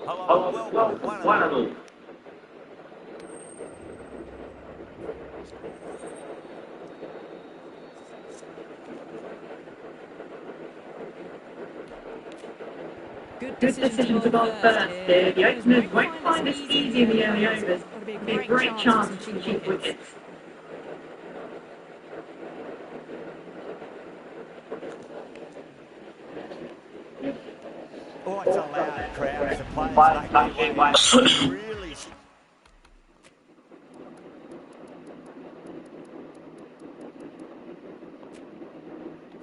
Hello and welcome, one and all. Good decision to bowl first here. The openers won't find this easy in the early overs. It'll be a great chance for some cheap wickets. Oh, it's a loud crowd as the players make their way in. Really.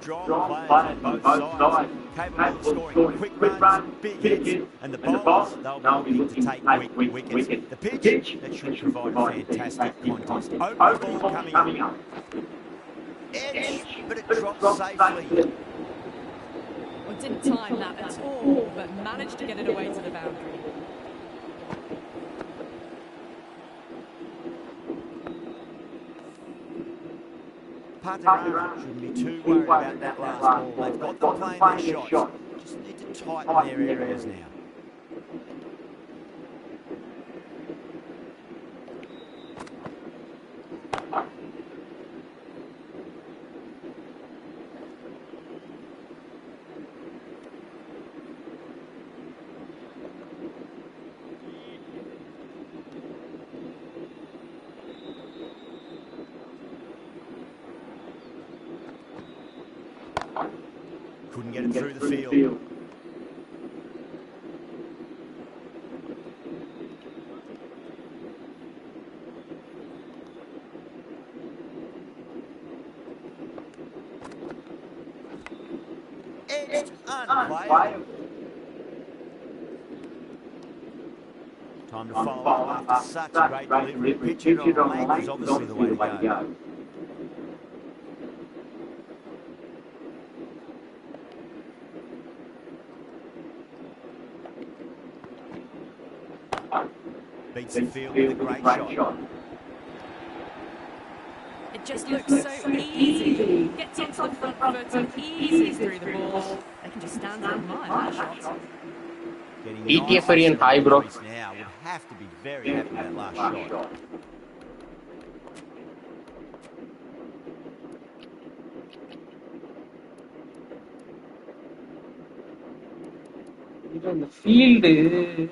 Strong players on both sides, capable of scoring quick runs, big hits, and the bowlers, they'll be looking to take quick wickets. The pitch, that should provide a fantastic contest. Open ball coming up. Edge, but it drops safely. Well, didn't time that at all, but managed to get it away to the boundary. Patera shouldn't be too worried about that last ball. They've got them playing their shots. Just need to tighten their areas now. Couldn't get it through the field. It's unplayable. Time to follow up after such a great delivery. Pitch it on leg is obviously the way to go. Beats the field with a great shot. It just looks so easy. Gets onto the front foot and eases through the ball. They can just stand and admire that shot. ETF variant high, bro. Now would have to be very happy with that last shot. In the field.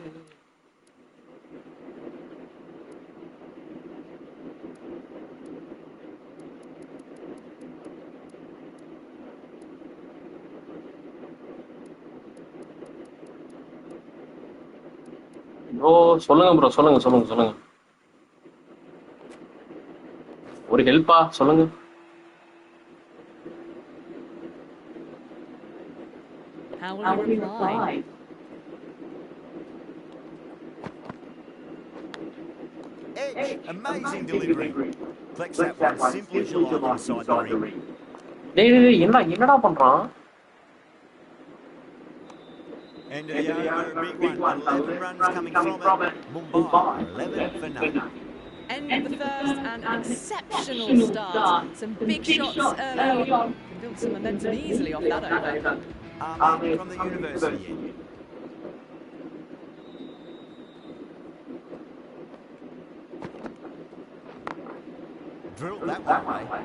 bro சொல்லுங்க ஒரு ஹெல்ப்பா சொல்லுங்க How will you reply? Edge, amazing delivery. Flex that one simple as you like inside the ring. டேய் என்னடா பண்றான் End of the over, a big one. 11 runs coming from it. Mumbai, 11 for nothing. End of the first and an exceptional start. Some big shots early on. Can build some momentum easily off that over. Ahmed from the university. Drilled that one away.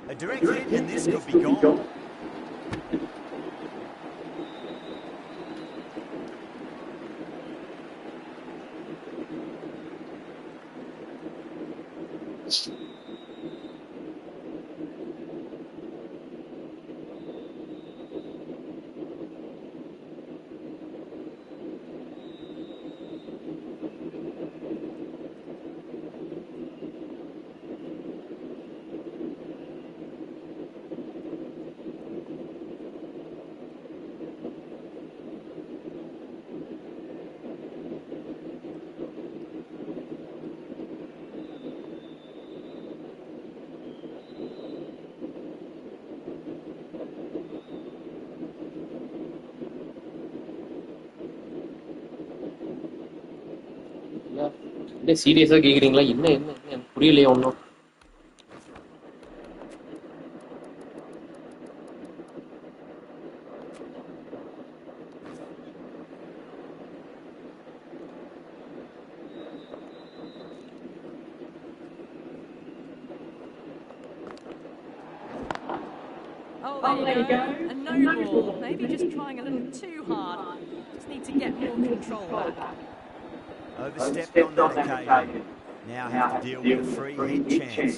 A direct hit and this could be gone. சீரியஸா கேக்குறீங்களா என்ன புரியலையே ஒன்னும் Oh, there you go. A no ball. Maybe just trying a little too hard. Just need to get more control back. Overstepped on that occasion. Now have to deal with a free hit chance.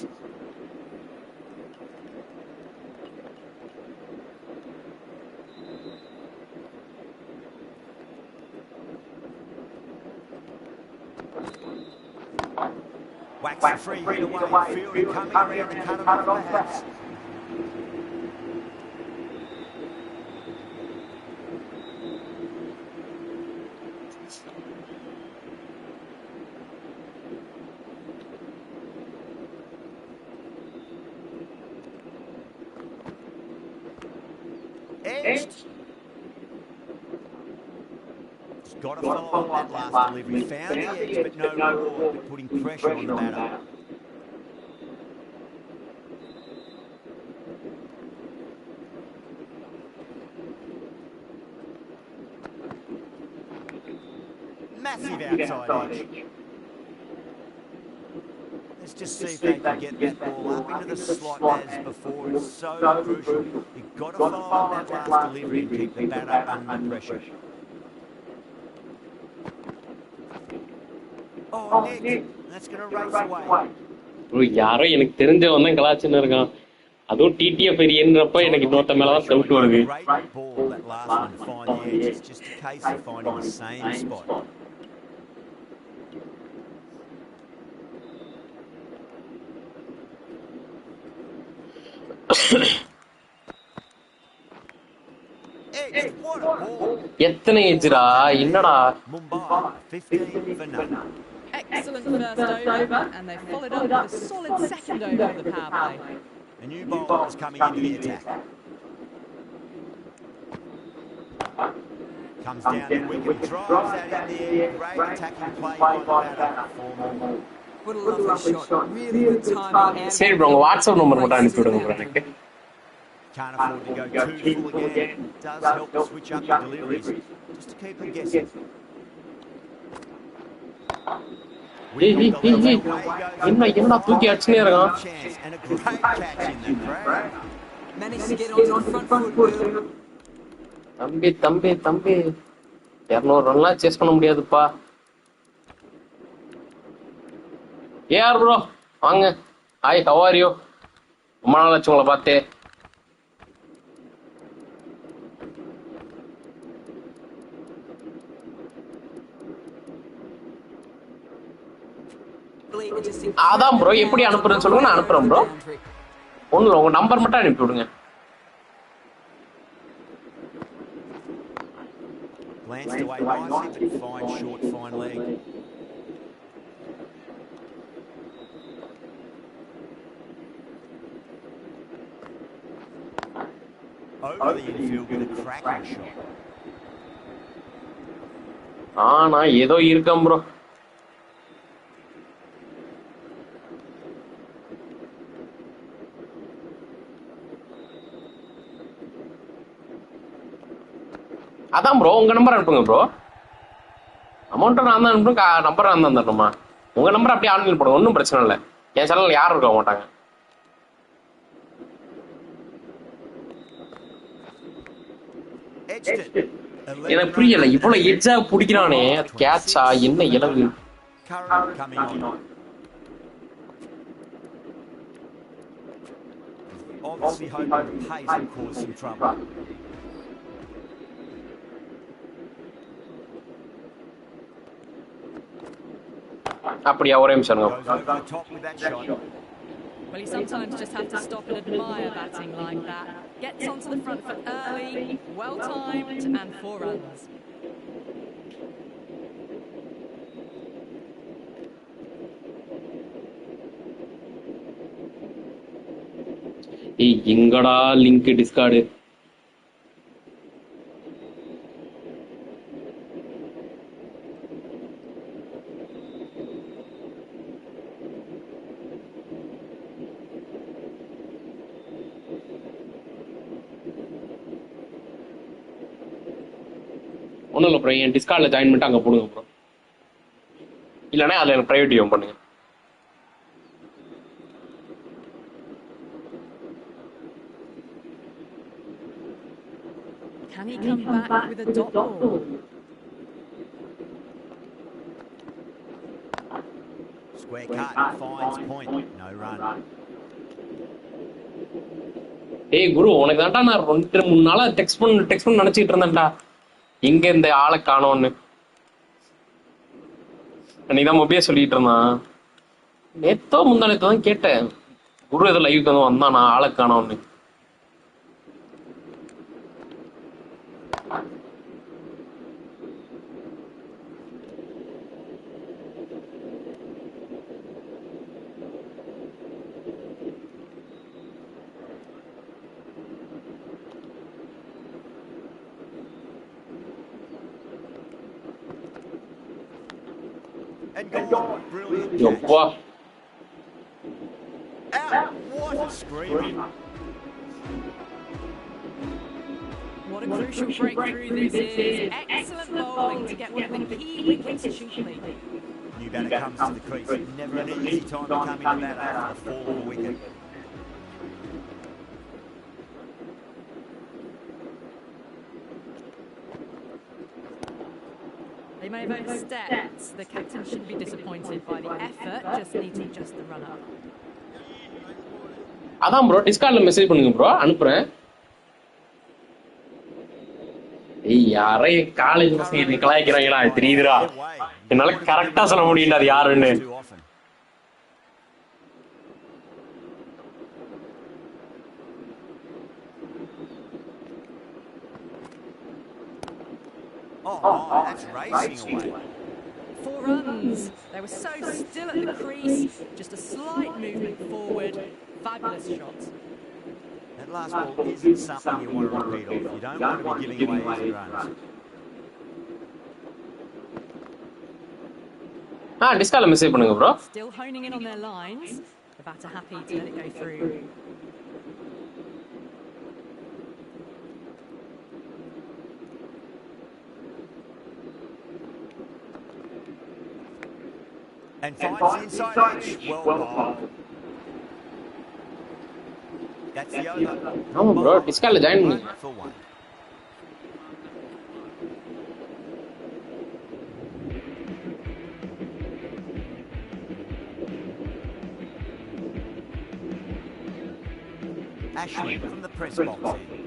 Whacks the free hit away. Field coming around the cut of the perhaps. Edged. He's got to follow up that last delivery. Found the edge, but no reward, putting pressure on the batter. Massive outside edge. Let's just see if they can get this ball up into the slot as before. It's so crucial. You've got to follow up that last delivery and keep the batter under pressure. Oh, Nick, that's going to race away. யாரோ எனக்கு தெரிஞ்சவன் தான் கலாச்சின்னு இருக்கான். அதுவும் TTF ஏரியன்றப்ப எனக்கு இன்னொருத்த மேல தான் டவுட் வருது. Great ball, that last one to find the edge. It's just a case of finding the same spot. எத்தனை ஏஜ்ரா என்னடா Mumbai 15 for none. Excellent first over, and they followed up with a solid second over of the power play. A new bowler is coming into the attack. Comes down the wicket, drives that in the air. Great attacking play by the batter. What a lovely shot. Really good timing. சரி bro உங்க WhatsApp number மட்டும் அனுப்பி விடுங்க bro எனக்கு. Can't afford to go too full again. Does help to switch up the deliveries just to keep them guessing. என்ன தூக்கி அடிச்சுனே இருக்கான். And a great catch in the crowd. Managed to get onto the front foot. தம்பி 200 ரன்லாம் chase பண்ண முடியாதுப்பா. AR bro வாங்க. Hi how are you? ரொம்ப நாள் ஆச்சு உங்களை பார்த்தே. அதான் ப்ரோ எப்படி அனுப்புறேன்னு சொல்லுங்க நான் அனுப்புறேன் ப்ரோ. ஒண்ணு உங்க நம்பர் மட்டும் அனுப்பி விடுங்க. Glanced away nicely, but fine short, fine leg. Over the infield with a cracking shot. நான் ஏதோ இருக்கேன் ப்ரோ. அதான் ப்ரோ உங்க நம்பர் அனுப்புங்க ப்ரோ. அமௌண்ட் நான் தான் அனுப்புறேன், நம்பர் நான் தான் தரணுமா? உங்க நம்பர் அப்படியே ஆன்லைன் போடுங்க, ஒன்றும் பிரச்சனை இல்லை. என் சேனல்ல யாரும் இருக்க மாட்டாங்க. எனக்கு புரியல இவ்வளவு எட்ஜா பிடிக்கிறானே. கேட்சா என்ன இலவு? Obviously hoping the pace will cause some trouble. அப்படியா ஒரே நிமிஷம். Well, you sometimes just have to stop and admire batting like that. Gets onto the front foot early, well timed, and 4 runs. எங்கடா லிங்க் டிஸ்கார்டு? ஒன்றும் இல்லை bro, என் டிஸ்கார்டில் join பண்ணிட்டு அங்கே போடுங்க bro. இல்லைன்னா அதில் எனக்கு ப்ரைவேட் டிஎம் பண்ணுங்க. Can he come back with a dot ball? Square cut, finds point, no run. ஏய் குரு, உனக்கு தான்டா நான் 2-3 நாளா டெக்ஸ்ட் பண்ண நினைச்சிட்டு இருந்தேன்டா. எங்க இந்த ஆளை காணோன்னு நீதான் மொபைலே சொல்லிட்டு இருந்தான். நேத்தோ முந்தா நேத்து தான் கேட்டேன், குரு ஏதோ லைவுக்கு வந்து வந்தான், நான் ஆளை காணோன்னு. And gone, brilliant catch. எப்பா Out, what a screaming. What a crucial breakthrough this is. Excellent bowling to get one of the key wickets cheaply. New batter comes to the crease. Never an easy time to come into that after the fall of a wicket. They may both steps. The captain shouldn't be disappointed by the effort, just need to adjust the run-up. அதான் bro, டிஸ்கார்ட்ல message பண்ணுங்க bro, அனுப்புறேன். ஏய் யாரே college பசங்க என்னை கலாய்க்கிறாங்களா தெரியுதுடா. என்னால கரெக்டா சொல்ல முடியும்டா அது யாருன்னு. Oh, that's racing away. 4 runs. They were so still at the crease. Just a slight movement forward. Fabulous shots. That last ball isn't something you want to repeat of. You don't want to be giving away easy runs. டிஸ்கார்ட்ல message பண்ணுங்க bro. Still honing in on their lines. The batter happy to let it go through. And finds the inside edge. Well bowled. That's the over. ஆமா bro, டிஸ்கார்ட்ல join பண்ணுங்க. For one. Ashley from the press box here.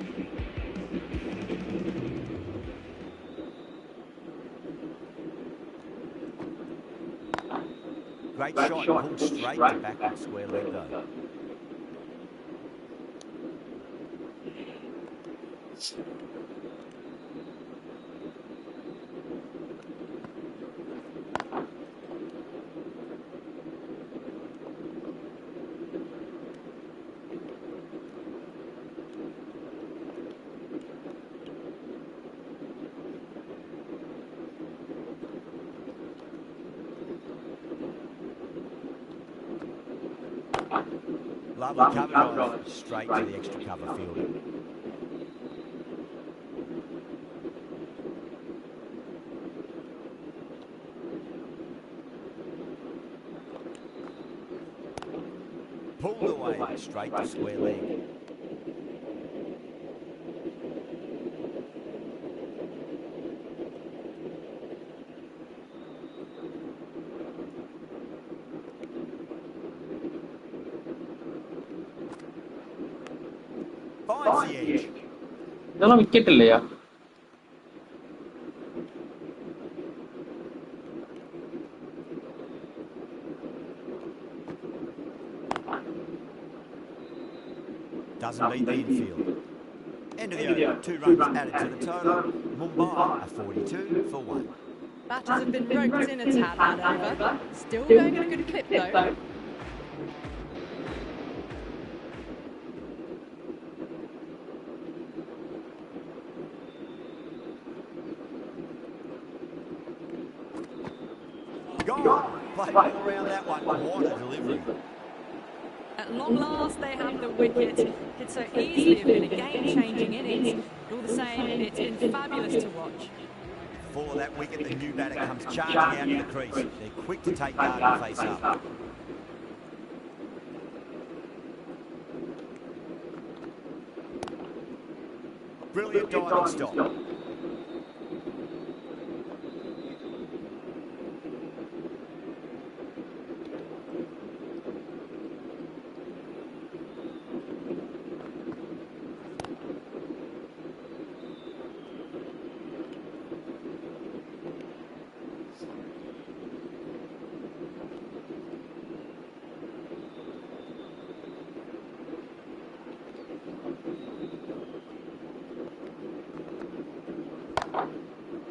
Great shot, pulled straight to back on square leg though. Lovely cover drive, straight to the extra cover field. Pulled away, straight to square leg. Finds the edge. இதெல்லாம் wicket இல்லையா? Doesn't beat the infield. End of the over. 2 runs added to the total. Mumbai are 42 for 1. Batters have been roped in a tad that over. Still going at a good clip though. Gone. Played all around that one. What a delivery. At long last, they have the wicket. Could so easily have been a game-changing innings. But all the same, it's been fabulous to watch. For that wicket, the new batter comes charging out to the crease. They're quick to take guard and face up. Brilliant diving stop.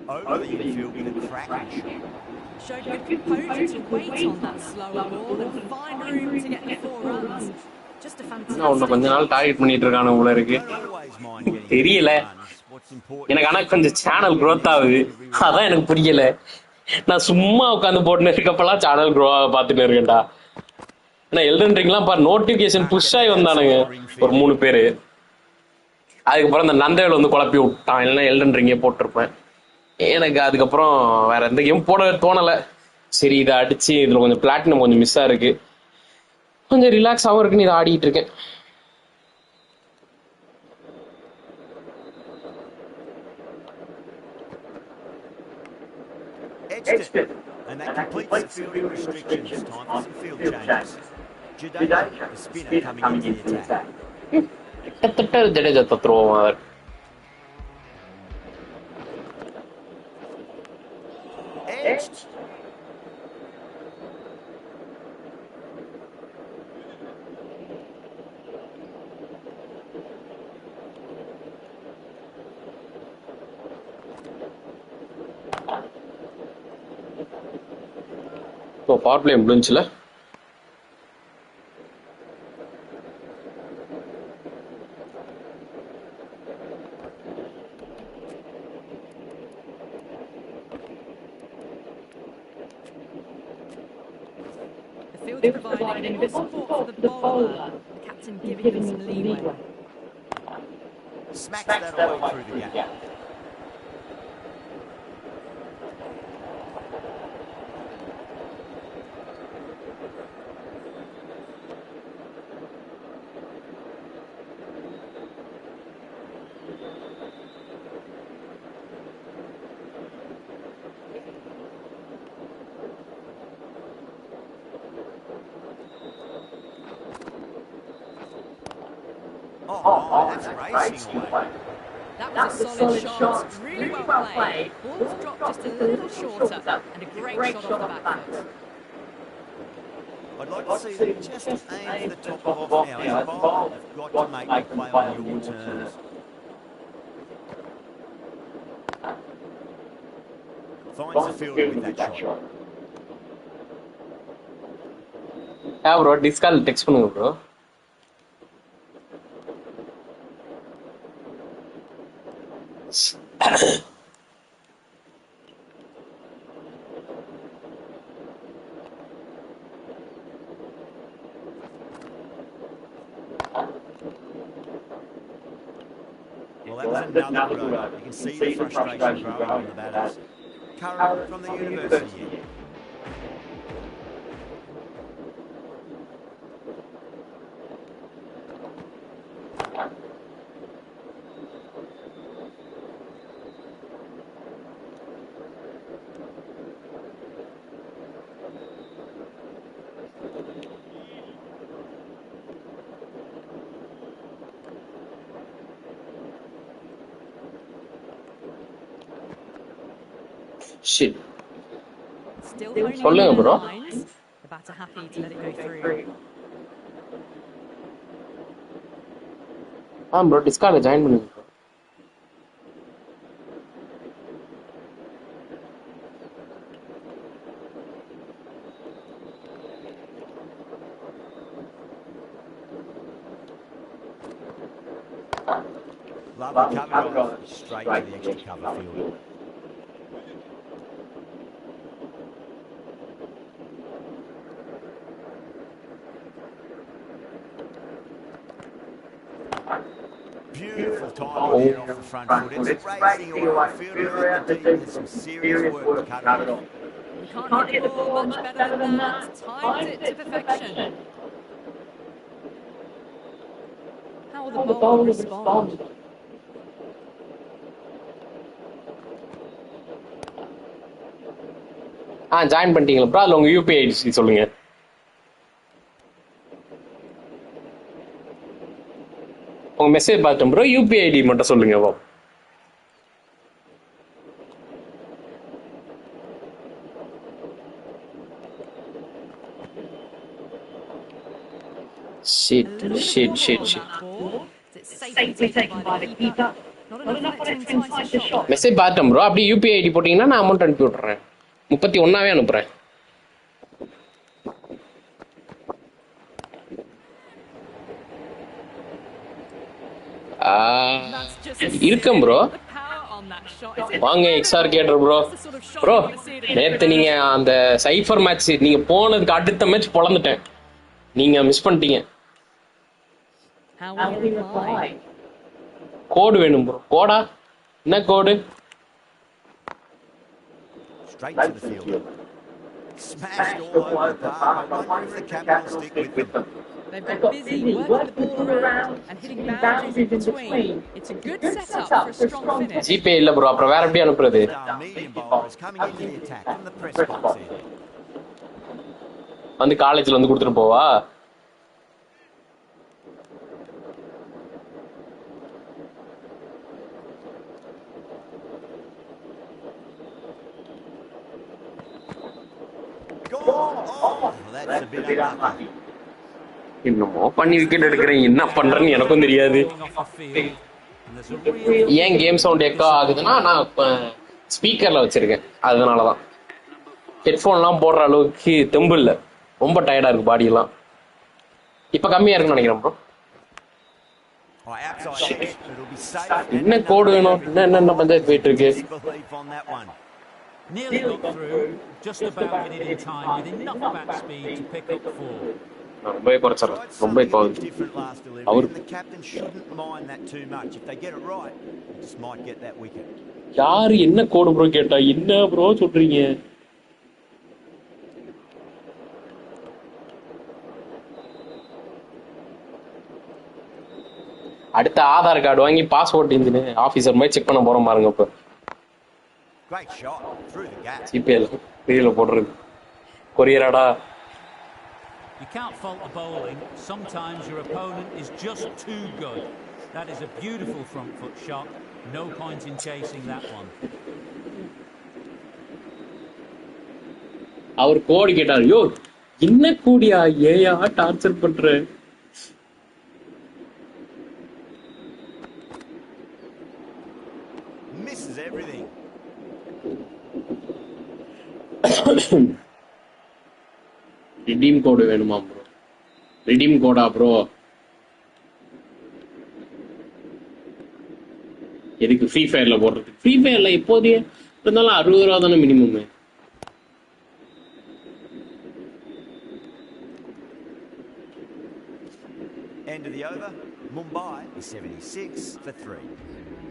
Over the infield with a cracking shot. Showed good composure to wait on that slower ball and find room to get the 4 runs. Just a fantastic கொஞ்ச நாள் target பண்ணிட்டு இருக்கானு போல இருக்கு. Don't always mind getting தெரியல. runs. What's important எனக்கு ஆனா கொஞ்சம் சேனல் growth ஆகுது. அதான் எனக்கு புரியல. நான் சும்மா உட்காந்து போட்டுன்னு இருக்கப்பெல்லாம் சேனல் grow ஆக பார்த்துட்டு இருக்கேன்டா. நான் எல்டன் ரிங்லாம் பாரு நோட்டிபிகேஷன் புஷ் ஆகி வந்தானுங்க ஒரு 3 பேரு. அதுக்கப்புறம் இந்த நந்தவேல் வந்து குழப்பி விட்டான். இல்லைன்னா எல்டன் ரிங்கே போட்டிருப்பேன். எனக்கு அதுக்கப்புறம் வேற எந்த கேம் போட தோணலை. சரி இதை அடிச்சு இதுல கொஞ்சம் பிளாட்டினம் கொஞ்சம் மிஸ்ஸா இருக்கு, கொஞ்சம் ரிலாக்ஸாகவும் இருக்குன்னு இதை ஆடிட்டு இருக்கேன். edged it, and that completes the fielding restrictions. Time for some field changes. Jadeja, the spinner, coming into the attack. கிட்டத்தட்ட ஜடேஜா த்ரோவான் அவர். Edged. இப்போ பவர் பிளே முடிஞ்சுல. The field providing a bit of support for the bowler, the captain giving him some leeway. Smacks that away through the gap. Oh, that's racing away. That was a solid shot, really well played. Ball's dropped just a little shorter, and a great shot off the back foot. I'd like to see them just aim for the top of off now. As a bowler, you've got to make the play on your terms. Finds the fielder with that shot. Yeah, bro, discall text பண்ணுங்க bro. Well, that was another good over. You can see the frustration growing on the batters. Curran from the university. Shit. Still சொல்லுங்க bro. The batter happy to let it go through. bro, Discord join பண்ணுங்க bro. Lovely cover off, straight to the extra cover field. Beautiful time here off the front foot. It's racing away. The fielder at the deep has some serious work to cut it off. You can't hit the ball much better than that. Timed it to perfection. How will the bowler respond? Join பண்ணிட்டீங்களா bro? அதில் உங்கள் UPI ID சொல்லுங்க. உங்கள் message பார்த்தேன் bro, UPI ID மட்டும் சொல்லுங்க bro. Shit. Message பார்த்தேன் bro. அப்படியே யூபிஐ ஐடி போட்டீங்கன்னா நான் அமௌண்ட் அனுப்பி விட்றேன். 31 அனுப்புறேன். இருக்கேன் ப்ரோ. வாங்க எக்ஸ்ஆர் கேட்டர் ப்ரோ. ப்ரோ நேற்று நீங்க அந்த சைஃபர் மேட்ச் நீங்க போனதுக்கு அடுத்த மேட்ச் பொழந்துட்டேன். நீங்க மிஸ் பண்ணிட்டீங்க. கோடு வேணும் ப்ரோ. கோடா? என்ன கோடு? Straight to the field. Smashed all over the park. I wonder if the captain will stick with them. They've got busy working the ball around and hitting boundaries in between. It's a good setup for a strong finish. GPay இல்ல bro. அப்புறம் வேற எப்படி அனுப்புறது? Medium bowlers coming into the attack from the press box here. வந்து காலேஜ்ல வந்து கொடுத்துட்டு போவா? என்னமோ பண்ணி விக்கெட் எடுக்கிறேன். என்ன பண்றேன்னு எனக்கும் தெரியாது. ஏன் கேம் சவுண்ட் எக்கோ ஆகுதுன்னா நான் ஸ்பீக்கர்ல வச்சிருக்கேன், அதனாலதான். ஹெட்ஃபோன்லாம் போடுற அளவுக்கு தெம்பு இல்லை. ரொம்ப டயர்டா இருக்கு பாடி எல்லாம். இப்ப கம்மியா இருக்குன்னு நினைக்கிறேன் ப்ரோ. என்ன கோடு வேணும்? என்ன பஞ்சாயத்து போயிட்டு இருக்கு? Nearly got through, just about made it in time with enough bat speed to pick up 4. ரொம்ப குறைச்சறேன். ரொம்ப இப்போ அவர் யாரு என்ன கோடு ப்ரோ கேட்டா? என்ன ப்ரோ சொல்றீங்க? அடுத்த ஆதார் கார்டு வாங்கி பாஸ்போர்ட் இன்ஜின் ஆபீசர் மாதிரி செக் பண்ண போறோம் பாருங்க. இப்ப சிபிஎல் வீடியோல போடுறது கொரியராடா. You can't fault the bowling. Sometimes your opponent is just too good. That is a beautiful front foot shot. No point in chasing that one. அவர் கோடு கேட்டார். யோ என்ன கூடியா? ஏயா டார்ச்சர் பண்ற? Misses everything. ரிடீம் கோடு வேணுமா ப்ரோ? ரிடீம் கோடா bro? எதுக்கு free ஃபயர்ல போடுறது? Free ஃபயர்ல இப்போதே இருந்தாலும் 60 ரூபா தானே minimum. End of the over. Mumbai is 76 for 3.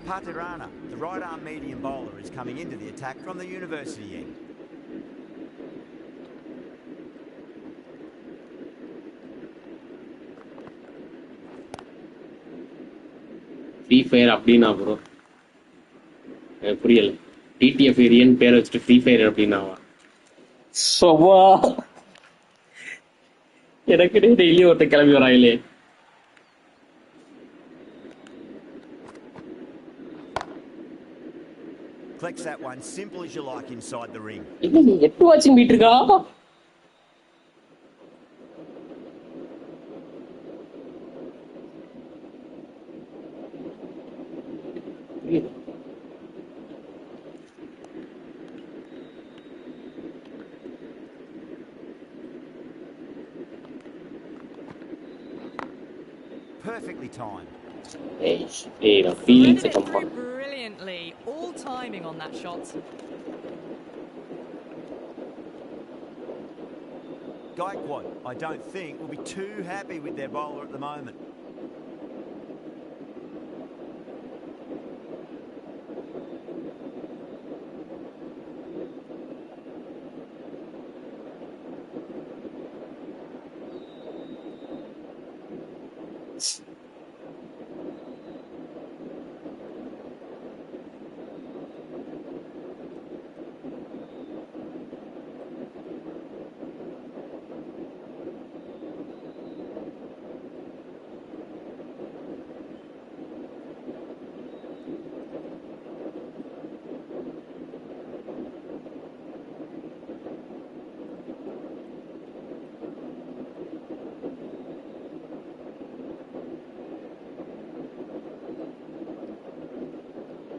Patirana, the right arm medium bowler, is coming into the attack from the university end. Free fire அப்படின்னா bro புரியல. TTF Aryan பேரை வச்சுட்டு ஃப்ரீ ஃபயர் அப்படின்னாவா? சவா எனக்கு daily ஒருத்த கிளம்பி வராங்களே. Collects that one simple as you like inside the ring. என்ன நீ 8 வாட்சிங் பீட் இருக்கா? Perfectly timed. Brilliantly, all timing on that shot. Gaikwad, I don't think, will be too happy with their bowler at the moment.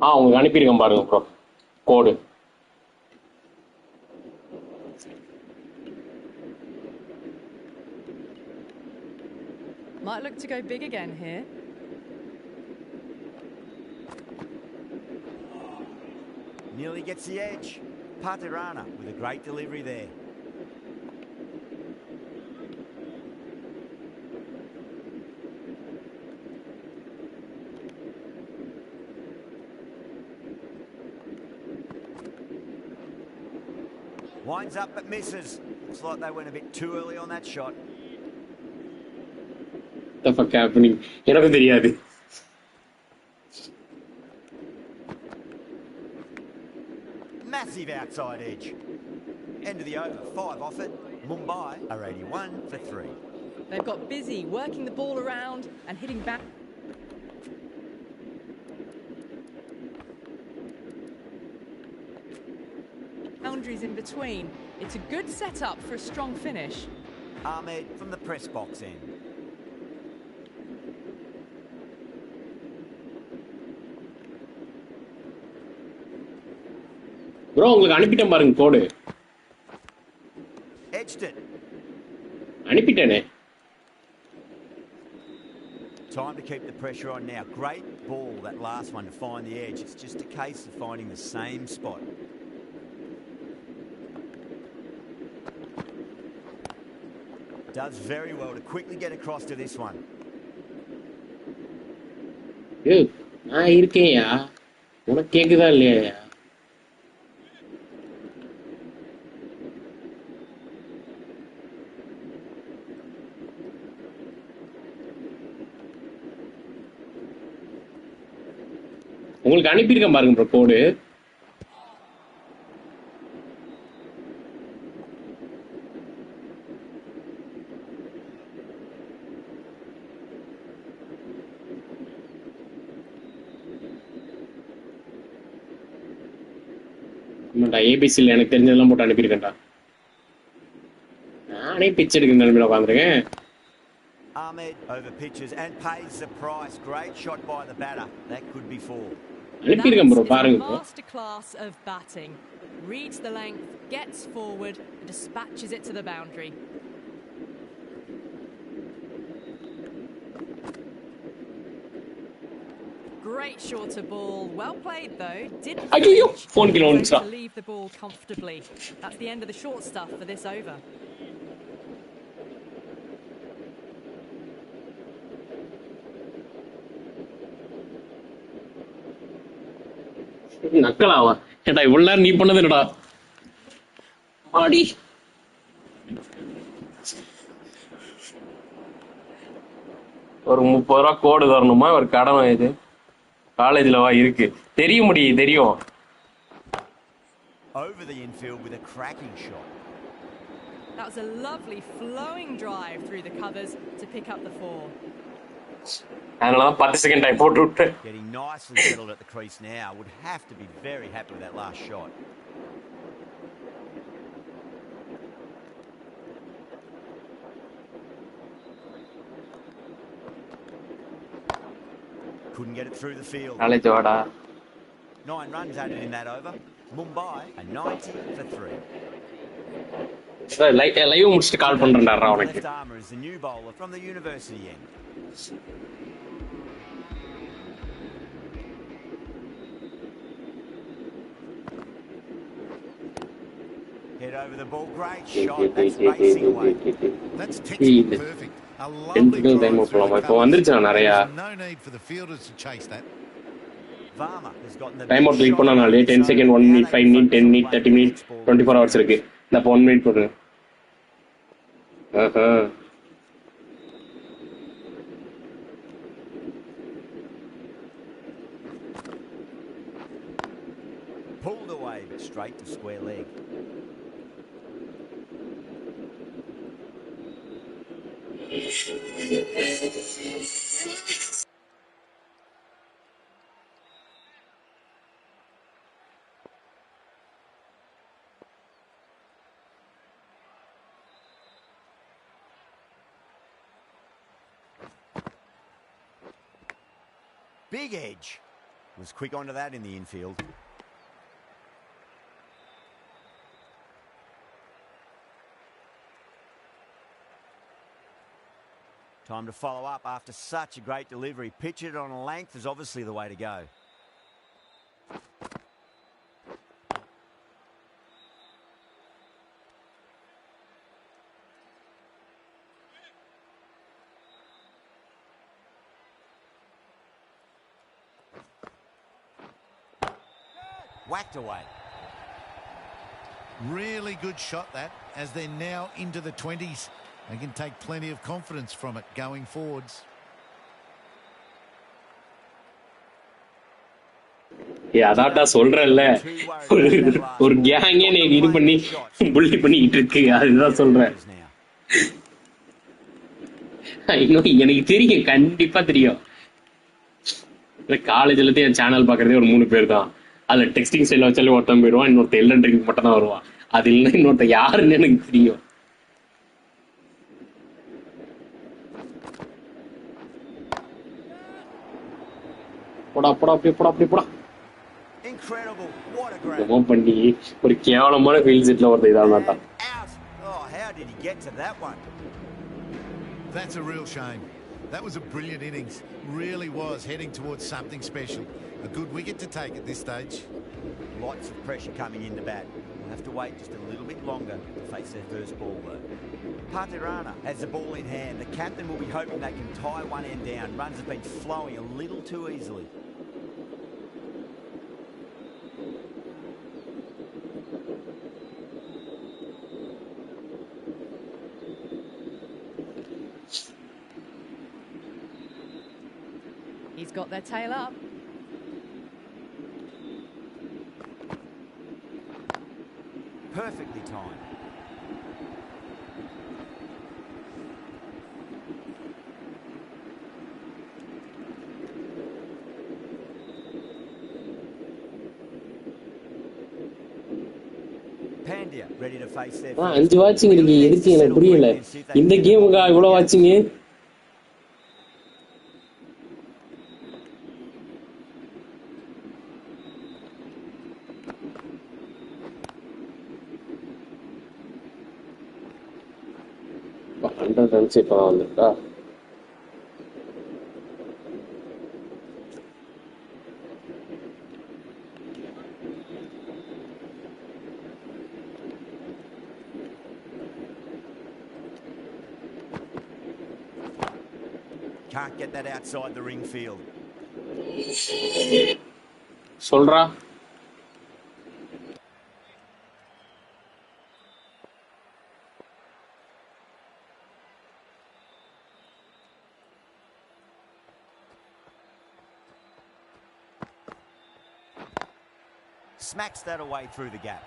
உங்களுக்கு அனுப்பியிருக்கேன் பாருங்க bro code. Might look to go big again here. Nearly gets the edge. Patirana with a great delivery there. Winds up but misses. Looks like they went a bit too early on that shot. The fuck happening? எனக்கு தெரியாது. Massive outside edge. End of the over, 5 off it. Mumbai are 81 for 3. They've got busy working the ball around and hitting back. Boundaries in between. It's a good setup for a strong finish. Ahmed from the press box end. Bro உங்களுக்கு அனுப்பிட்டேன் பாருங்க கோடு. Edged it. அனுப்பிட்டேனே. Time to keep the pressure on now. Great ball, that last one, to find the edge. It's just a case of finding the same spot. Does very well to quickly get across to this one. நான் இருக்கேன்யா, உனக்கு கேக்குதா இல்லையா? உங்களுக்கு அனுப்பியிருக்கேன் பாருங்க bro கோடு. ஏபிசியில் எனக்கு தெரிஞ்சதெல்லாம் போட்டு அனுப்பியிருக்கேன்டா. நானே பிச்சை எடுக்கிற நிலைமையில உட்காந்துருக்கேன். Ahmed over pitches and pays the price. Great shot by the batter. That could be 4. அனுப்பியிருக்கேன் ப்ரோ பாருங்க bro. Masterclass of batting. Reads the length, gets forward, and dispatches it to the boundary. Great shorter ball. Well played though. Didn't finish to leave the ball comfortably. That's the end of the short stuff for this over. நக்கலாவா ஏடா இவ்வளவு நேரம் நீ பண்ணது என்னடா ஆடி. ஒரு 30 ரூபா கோடு தரணுமா? ஒரு கடமை இது காலேஜ்ல வா இருக்கு தெரியும் தெரியும். Over the infield with a cracking shot. That was a lovely flowing drive through the covers to pick up the 4. அதனாலதான் 10 செகண்ட் டைம் போட்டு விட்டேன். Getting nicely settled at the crease now. Would have to be very happy with that last shot. Couldn't get it through the field. 9 runs added in that over. Mumbai a 90 for 3. Live முடிச்சிட்டு கால் பண்றேன்டா அவனுக்கு. Left armour is the new bowler from the university end. Head over the ball, great shot. That's racing away. That's textbook perfect. A lovely drive through the covers. No need for the fielders to chase that. Varma has gotten the time out click பண்ணனாலே 10 second 1 minute 5 minute 10 minute 30 minute 24 hours இருக்கு. நான் 1 minute போடுறேன். pulled away but straight to square leg. Big edge. Was quick onto that in the infield. Time to follow up after such a great delivery. Pitch it on a length is obviously the way to go. Whacked away. Really good shot that, as they're now into the 20s. They can take plenty of confidence from it going forwards. அதான்டா சொல்றேன்ல, ஒரு கேங்கே நீ இது பண்ணி புள்ளி பண்ணிட்டு இருக்கு. அதுதான் சொல்றேன். எனக்கு தெரியும், கண்டிப்பா தெரியும். காலேஜ்ல இருந்து என் சேனல் பாக்குறதே ஒரு 3 பேர் தான். அதுல டெக்ஸ்டிங் ஸ்டைல வச்சாலே ஒருத்தன் போயிடுவான், இன்னொருத்த எல்லன் ட்ரிங்க் மட்டும் தான் வருவான். அது இல்லைன்னா இன்னொருத்த யாருன்னு எனக்கு தெரியும். போடா போடா அப்படி போடா அப்படி போடா. பண்ணி ஒரு கேவலமான ஃபீல்ட் செட்ல ஒருத்த இதானாட்டான். That's a real shame. That was a brilliant innings. Really was heading towards something special. A good wicket to take at this stage. Lots of pressure coming in the bat. We'll have to wait just a little bit longer to face their first ball though. Patirana has the ball in hand. The captain will be hoping they can tie one end down. Runs have been flowing a little too easily. He's got their tail up. Perfectly timed. Pandya ready to face their 5 வாட்சிங் இருக்கு. எதுக்கு எனக்கு புரியல. இந்த கேமுக்கு இவ்வளவு வாட்சிங்? Runs இப்போ வந்துட்டா. Can't get that outside the ring field. சொல்றா. Smacks that away through the gap.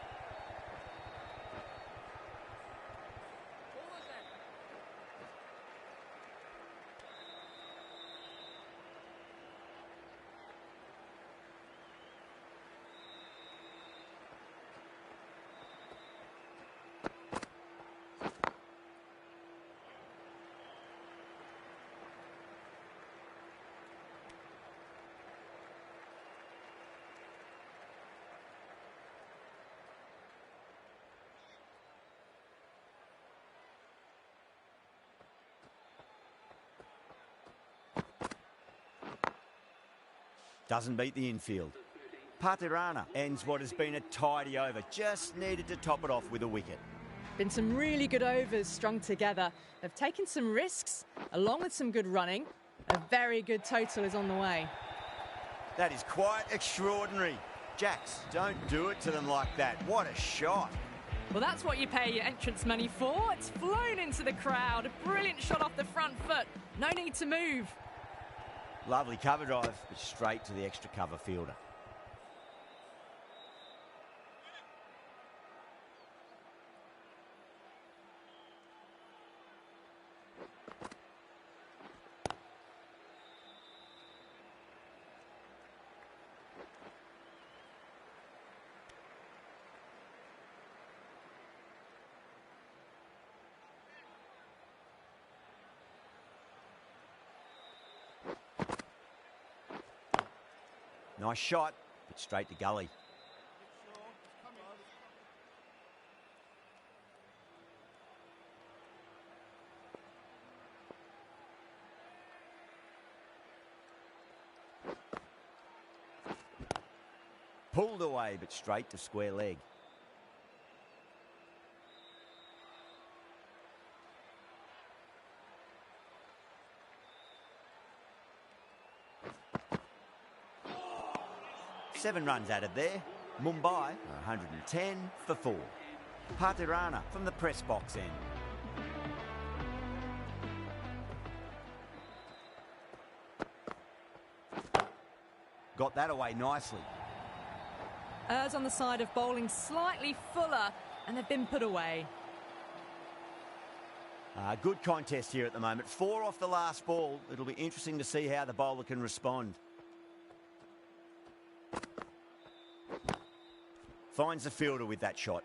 Doesn't beat the infield. Patirana ends what has been a tidy over. Just needed to top it off with a wicket. Been some really good overs strung together. They've taken some risks, along with some good running. A very good total is on the way. That is quite extraordinary. Jacks, don't do it to them like that. What a shot. Well, that's what you pay your entrance money for. It's flown into the crowd. A brilliant shot off the front foot. No need to move. Lovely cover drive, but straight to the extra cover fielder. Nice shot, but straight to gully. Pulled away, but straight to square leg. Seven runs added there. Mumbai are 110 for 4. Patirana from the press box end. Got that away nicely. Errs on the side of bowling slightly fuller, and they've been put away. Good contest here at the moment. 4 off the last ball. It'll be interesting to see how the bowler can respond. Finds the fielder with that shot.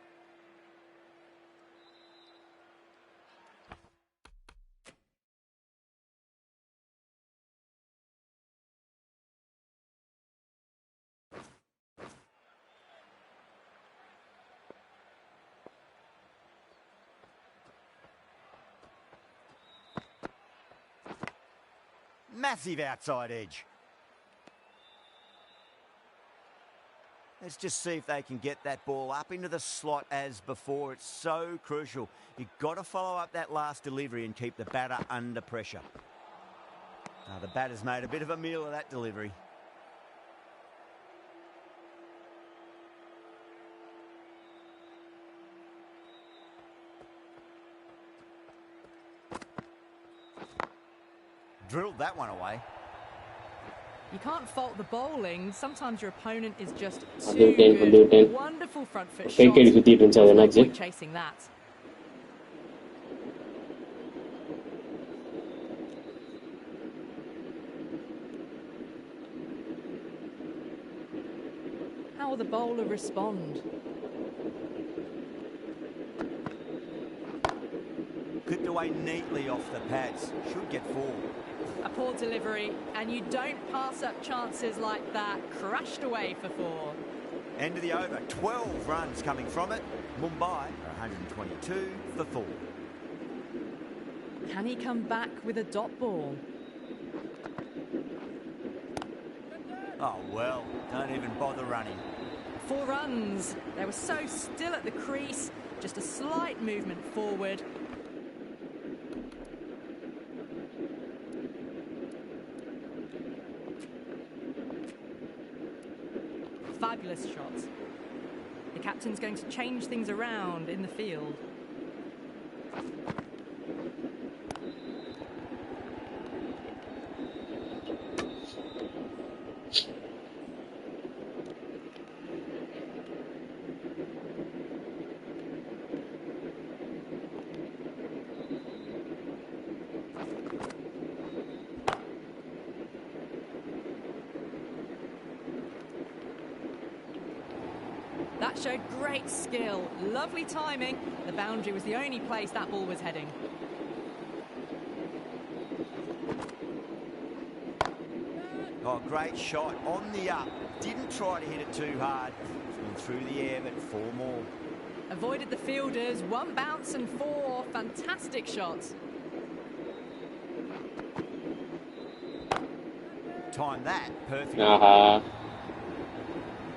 Massive outside edge. Let's just see if they can get that ball up into the slot as before. It's so crucial. You've got to follow up that last delivery and keep the batter under pressure. Now, the batter's made a bit of a meal of that delivery. Drilled that one away. You can't fault the bowling. Sometimes your opponent is just too good. Wonderful front foot shot. No point chasing that. How will the bowler respond? Clipped away neatly off the pads. Should get 4. A poor delivery, and you don't pass up chances like that. Crashed away for 4. End of the over. 12 runs coming from it. Mumbai are 122 for 4. Can he come back with a dot ball? Oh, well, don't even bother running. 4 runs. They were so still at the crease. Just a slight movement forward. Fabulous shot. The captain's going to change things around in the field. That showed great skill, lovely timing. The boundary was the only place that ball was heading. Oh, great shot on the up. Didn't try to hit it too hard. Went through the air, but 4 more. Avoided the fielders, 1 bounce and 4. Fantastic shots. Timed that perfectly.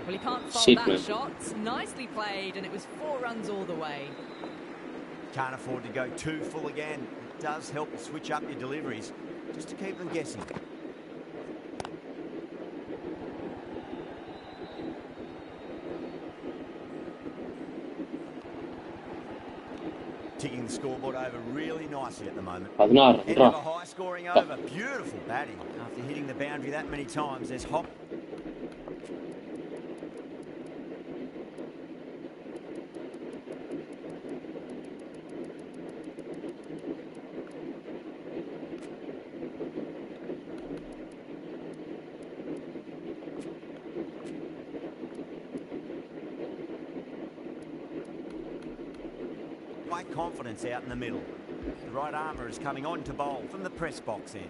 Well, he can't fault that shot. Nicely played, and it was 4 runs all the way. Can't afford to go too full again. It does help to switch up your deliveries, just to keep them guessing. Ticking the scoreboard over really nicely at the moment. End of a high-scoring over. Beautiful batting. After hitting the boundary that many times, there's hop. Great confidence out in the middle. The right armour is coming on to bowl from the press box end.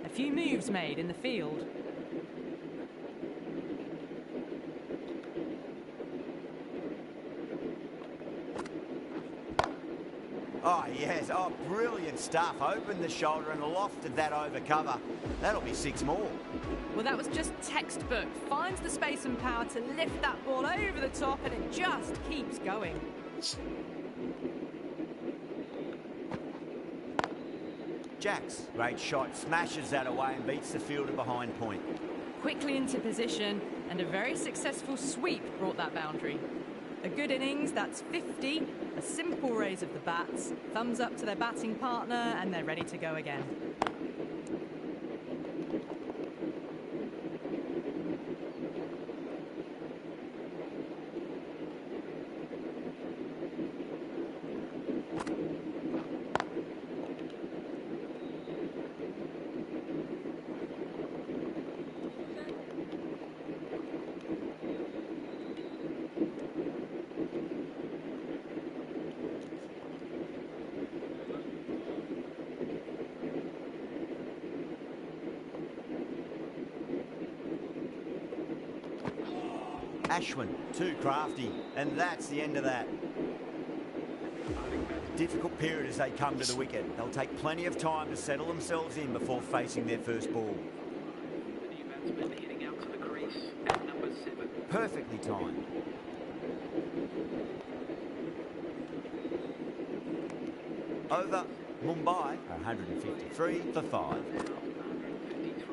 A few moves made in the field. Oh, yes. Oh, brilliant stuff. Opened the shoulder and lofted that over cover. That'll be 6 more. Well, that was just textbook. Finds the space and power to lift that ball over the top, and it just keeps going. Jacks, great shot. Smashes that away and beats the fielder behind point. Quickly into position, and a very successful sweep brought that boundary. A good innings, that's 50. A simple raise of the bats. Thumbs up to their batting partner, and they're ready to go again. Ashwin, too crafty, and that's the end of that. Difficult period as they come to the wicket. They'll take plenty of time to settle themselves in before facing their first ball. Perfectly timed. Over Mumbai, 153 for 5.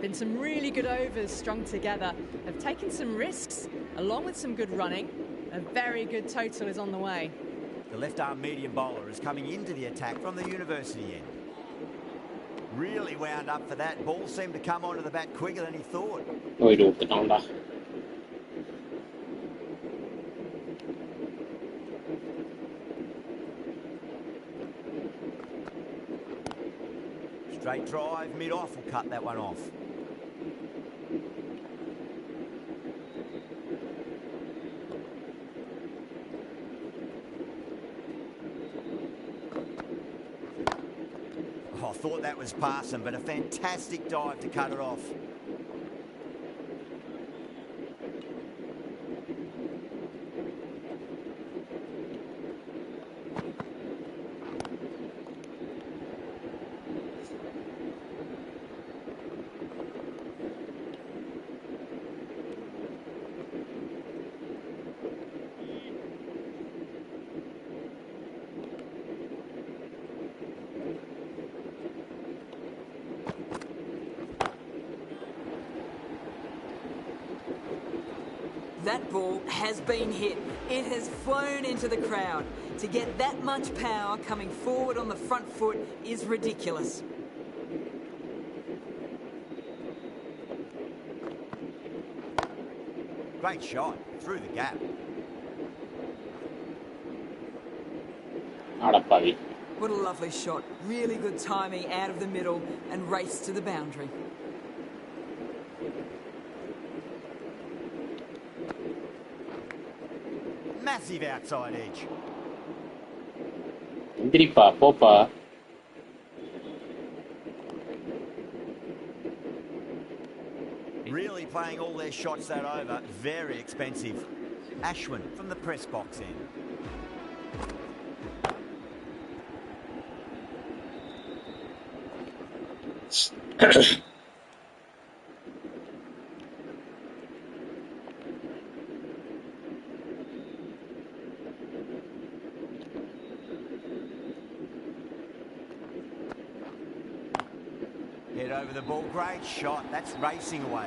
Been some really good overs strung together. Have taken some risks, along with some good running. A very good total is on the way. The left-arm medium bowler is coming into the attack from the university end. Really wound up for that. Ball seemed to come onto the bat quicker than he thought. Oj, då åkte han där. Straight drive, mid-off will cut that one off. Oh, I thought that was passing, but a fantastic dive to cut it off. That ball has been hit. It has flown into the crowd. To get that much power coming forward on the front foot is ridiculous. Great shot, through the gap. Aడappavi. What a lovely shot. Really good timing out of the middle and race to the boundary. Massive outside edge. எந்திரிப்பா போப்பா. Really playing all their shots that over. Very expensive. Ashwin from the press box end. Head over the ball, great shot. That's racing away.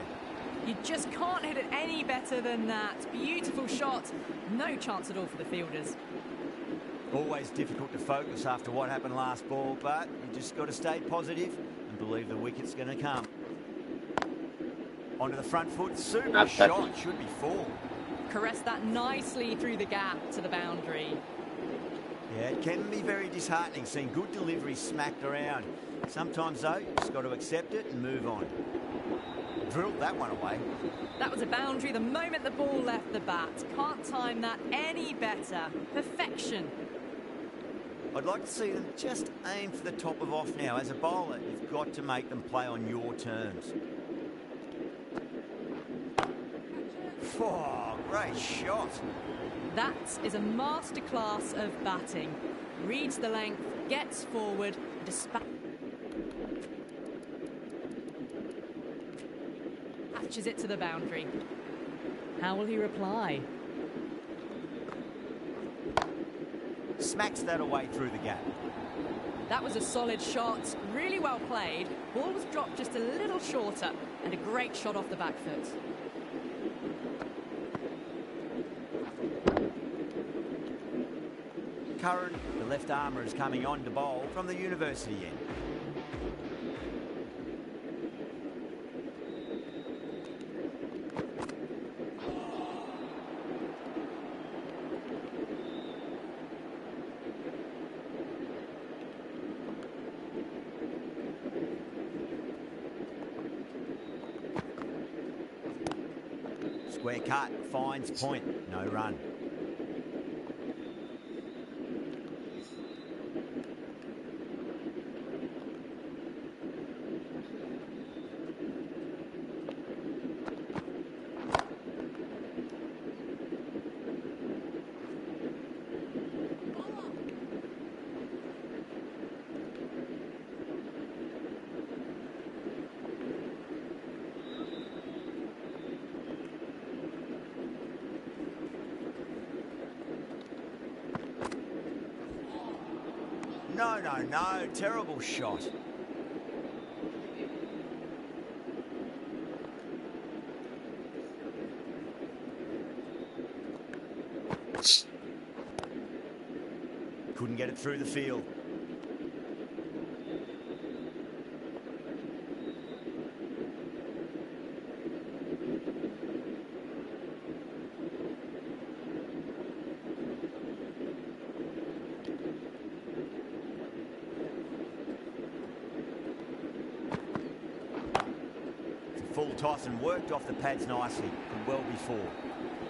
You just can't hit it any better than that. Beautiful shot. No chance at all for the fielders. Always difficult to focus after what happened last ball, but you just got to stay positive and believe the wicket's going to come. Onto the front foot, super shot, should be 4. Caressed that nicely through the gap to the boundary. Yeah, it can be very disheartening seeing good delivery smacked around. Sometimes, though, you just got to accept it and move on. Drilled that one away. That was a boundary the moment the ball left the bat. Can't time that any better. Perfection. I'd like to see them just aim for the top of off now. As a bowler, you've got to make them play on your terms. Oh, Great shot. That is a masterclass of batting. Reads the length, gets forward, dispatches it to the boundary. How will he reply? Smacks that away through the gap. That was a solid shot, really well played. Ball was dropped just a little shorter, and a great shot off the back foot. Curran, the left armour, is coming on to bowl from the university end. Square cut, finds point, no run. No, terrible shot. Couldn't get it through the field. Full toss and worked off the pads nicely from well before.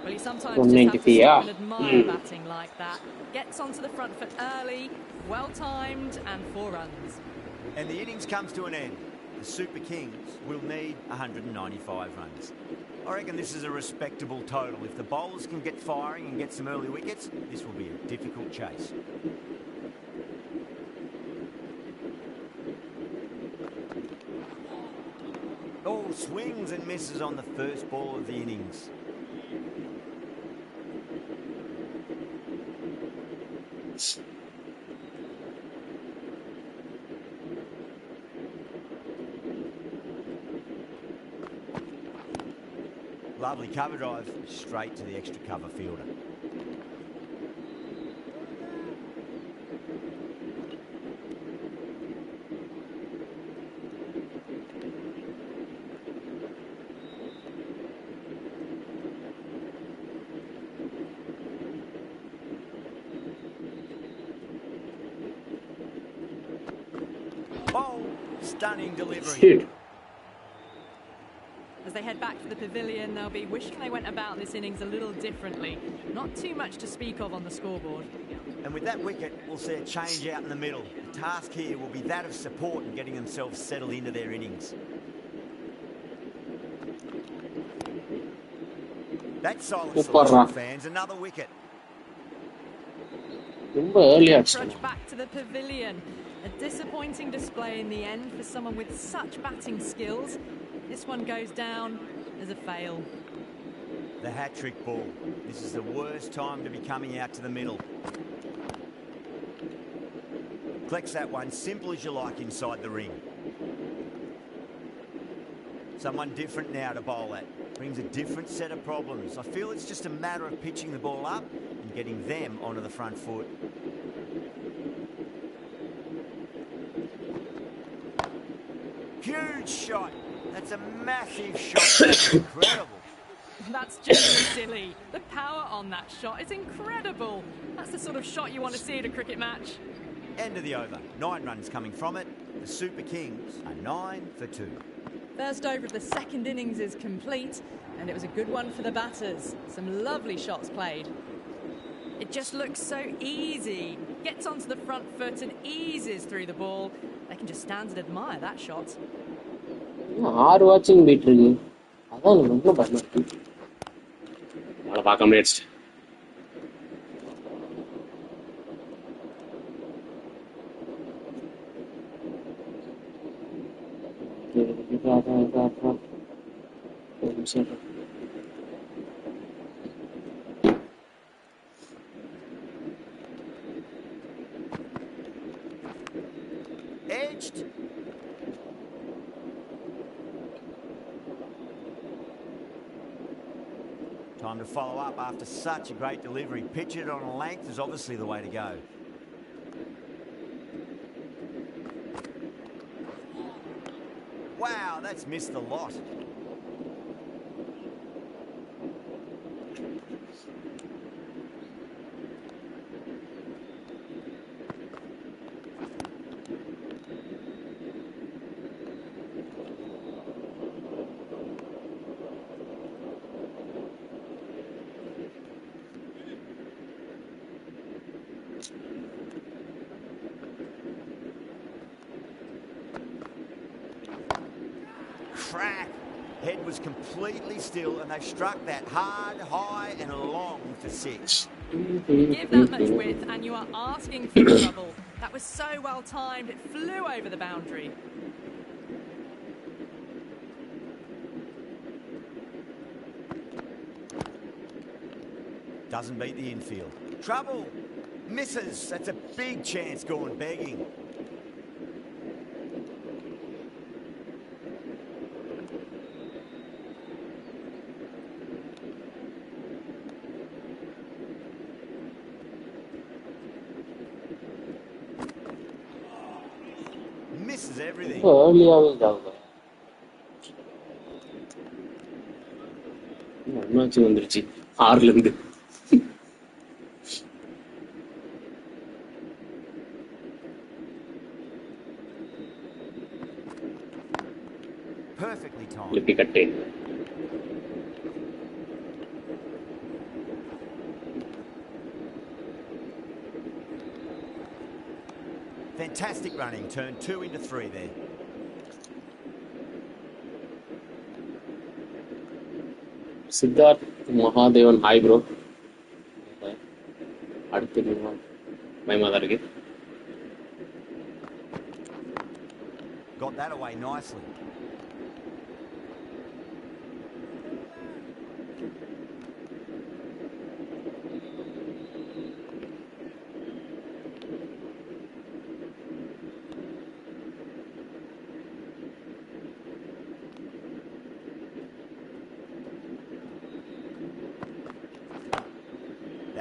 Well, you sometimes just have to stop and admire batting like that. Gets onto the front foot early, well timed, and 4 runs. And the innings comes to an end. The Super Kings will need 195 runs. I reckon this is a respectable total. If the bowlers can get firing and get some early wickets, this will be a difficult chase. Oh, swings and misses on the first ball of the innings. Lovely cover drive, straight to the extra cover fielder. Stunning delivery. Shit. As they head back to the pavilion, they'll be wishing they went about this innings a little differently. Not too much to speak of on the scoreboard. And with that wicket, we'll see a change out in the middle. The task here will be that of support and getting themselves settled into their innings. That's silence for fans. Another wicket. Trudge back to the pavilion. A disappointing display in the end for someone with such batting skills. This one goes down as a fail. The hat-trick ball. This is the worst time to be coming out to the middle. Collects that one, simple as you like, inside the ring. Someone different now to bowl at. Brings a different set of problems. I feel it's just a matter of pitching the ball up and getting them onto the front foot. Huge shot. That's a massive shot. That's incredible. That's just silly. The power on that shot is incredible. That's the sort of shot you want to see at a cricket match. End of the over. 9 runs coming from it. The Super Kings are 9 for 2. First over of the second innings is complete, and it was a good one for the batters. Some lovely shots played. It just looks so easy. Gets onto the front foot and eases through the ball. They can just stand and admire that shot. watching beat. பார்க்காம அடிச்சிட்டேன். Edged. Time to follow up after such a great delivery. Pitch it on a length is obviously the way to go. Wow, that's missed a lot. Crack. Head was completely still and they've struck that hard, high and long for 6. Give that much width and you are asking for trouble. That was so well timed, it flew over the boundary. Doesn't beat the infield. Trouble. Misses. That's a big chance going begging. Misses everything. ஏர்லியாவே இதாகுது. Match வந்துருச்சு 6ல இருந்து. Perfectly timed. இப்படி கட்டு. Fantastic running. Turned 2 into 3 there. Siddharth Mahadevan hi bro. அடுத்து பயமா தான் இருக்கு. Got that away nicely.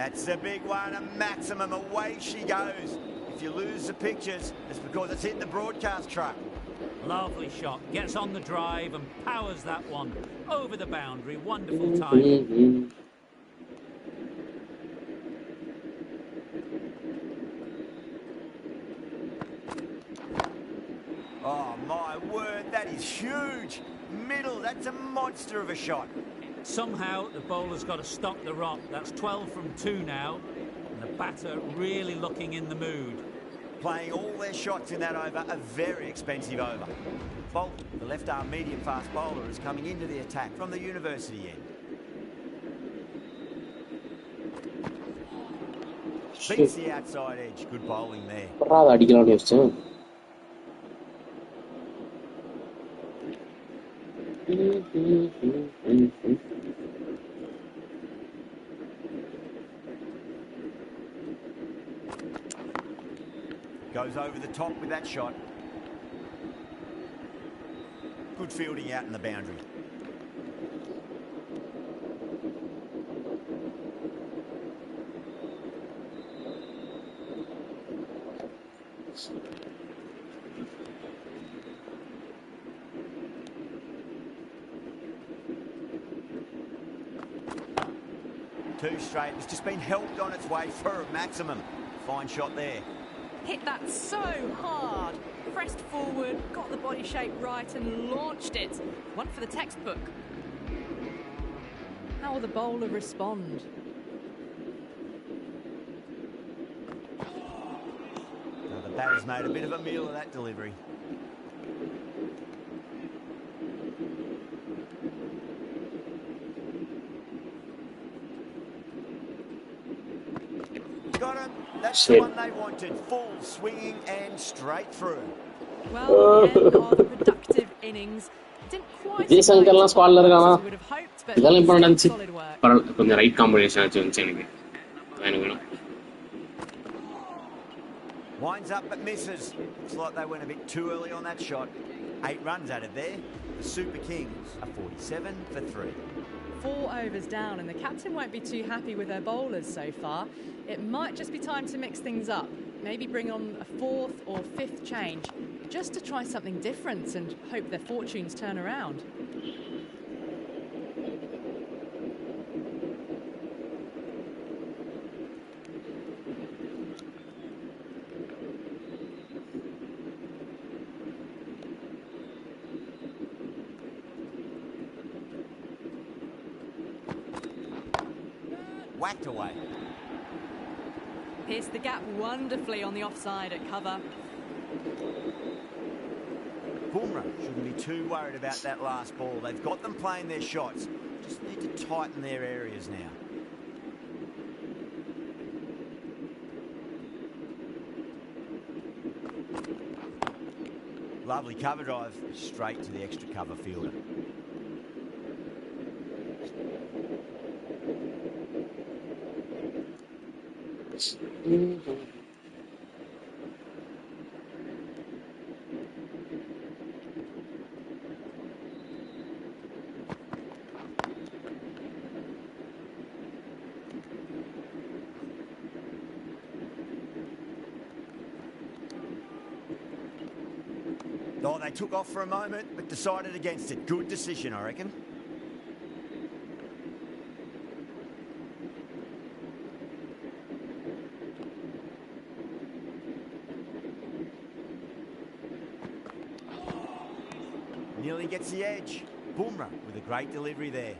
That's a big one, a maximum. Away she goes. If you lose the pictures, it's because it's hit the broadcast truck. Lovely shot. Gets on the drive and powers that one over the boundary. Wonderful timing. Oh, my word, that is huge. Middle, that's a monster of a shot. Somehow the bowler's got to stop the rot. That's 12 from 2 now. And the batter really looking in the mood. Playing all their shots in that over, a very expensive over. Bolt, the left-arm medium-fast bowler, is coming into the attack from the university end. Beats the outside edge. Good bowling there. அடிக்கலாம்னு யோசிச்சேன். Goes over the top with that shot. Good fielding out in the boundary. Two straight. It's just been helped on its way for a maximum. Fine shot there. Hit that so hard. Pressed forward, got the body shape right and launched it. One for the textbook. How will the bowler respond? Now the batter's made a bit of a meal of that delivery. got him. That's Shit. the one they wanted. Full swinging and straight through. Well, the end of a productive innings. Didn't quite Vijay Shankar la squad la irukana. as we would have hoped, but Idella important still solid work. konja right combination achu enakku. Adanu. Winds up but misses. Looks like they went a bit too early on that shot. 8 runs added there. The Super Kings are 47 for 3. 4 overs down, and the captain won't be too happy with their bowlers so far. It might just be time to mix things up. Maybe bring on a 4th or 5th change, just to try something different and hope their fortunes turn around. Whacked away. Pierced the gap wonderfully on the offside at cover. Bumrah shouldn't be too worried about that last ball. They've got them playing their shots. Just need to tighten their areas now. Lovely cover drive, straight to the extra cover fielder. Oh, they took off for a moment, but decided against it. Good decision, I reckon. Nearly gets the edge. Bumrah with a great delivery there.